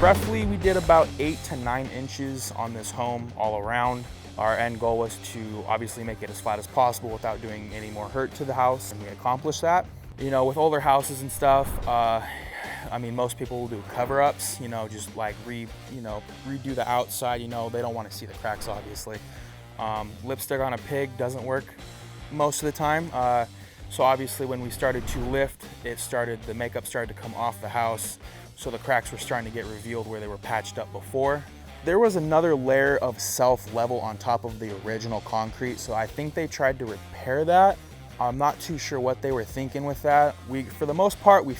Roughly, we did about 8 to 9 inches on this home all around. Our end goal was to obviously make it as flat as possible without doing any more hurt to the house, and we accomplished that. You know, with older houses and stuff, I mean, most people will do cover-ups, you know, just like redo the outside. You know, they don't want to see the cracks, obviously. Lipstick on a pig doesn't work most of the time. So obviously when we started to lift, the makeup started to come off the house, so the cracks were starting to get revealed where they were patched up before. There was another layer of self-level on top of the original concrete, so I think they tried to repair that. I'm not too sure what they were thinking with that. For the most part, we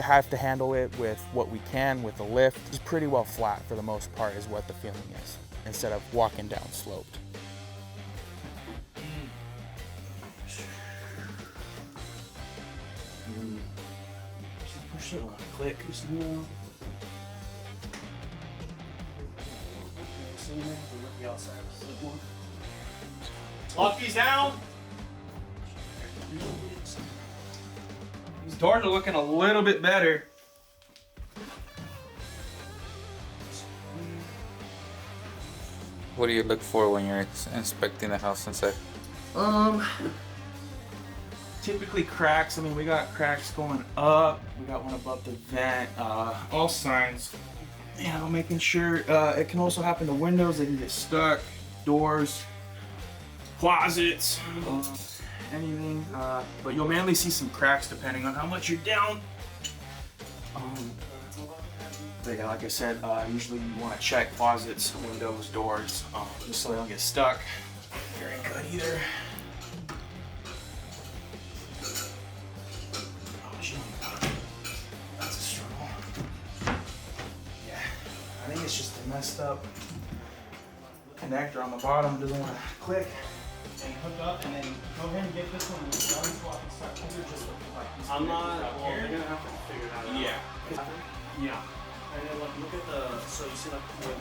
have to handle it with what we can with the lift. It's pretty well flat for the most part is what the feeling is, instead of walking down sloped. Push it on, click. Lock these down. These doors are looking a little bit better. What do you look for when you're inspecting the house inside? Typically cracks. I mean, we got cracks going up. We got one above the vent. All signs. You know, making sure. It can also happen to windows. They can get stuck. Doors, closets, anything. But you'll mainly see some cracks depending on how much you're down. But yeah, like I said, usually you want to check closets, windows, doors, just so they don't get stuck. Very good either. That's a struggle. Yeah, I think it's just a messed up connector on the bottom. Doesn't want to click and hook up, and then go ahead and get this one done so I can start just like these. I'm not. Well, they're gonna have to figure that out. Yeah. Yeah. And then like look at the. So you see like where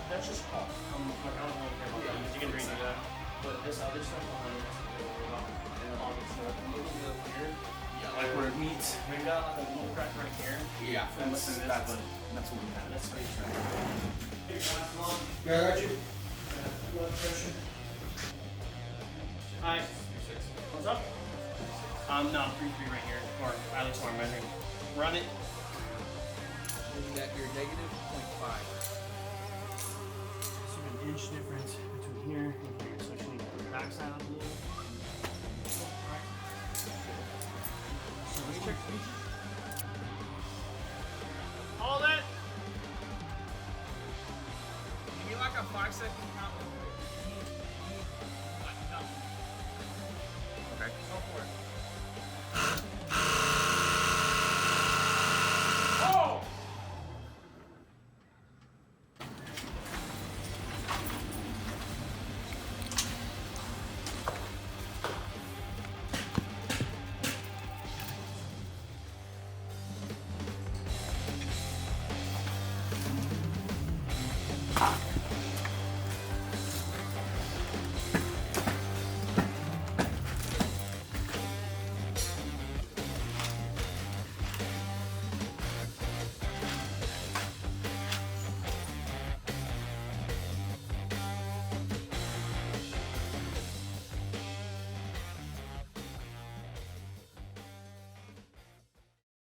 that's just off. Like I don't really care about that. You can redo that. But this other stuff behind it, and then all this stuff. Look up here. Yeah, like where it meets. We got like a little crack right here. Yeah, that's what we have. That's pretty strong. Yeah, I got you. Blood pressure. Hi. What's up? No, 3.3 right here, or at least where I'm measuring. Run it. You got your negative 0.5. So an inch difference between here and here, so actually the back side of the little. So let's check these. Hold it. Give me like a 5-second count.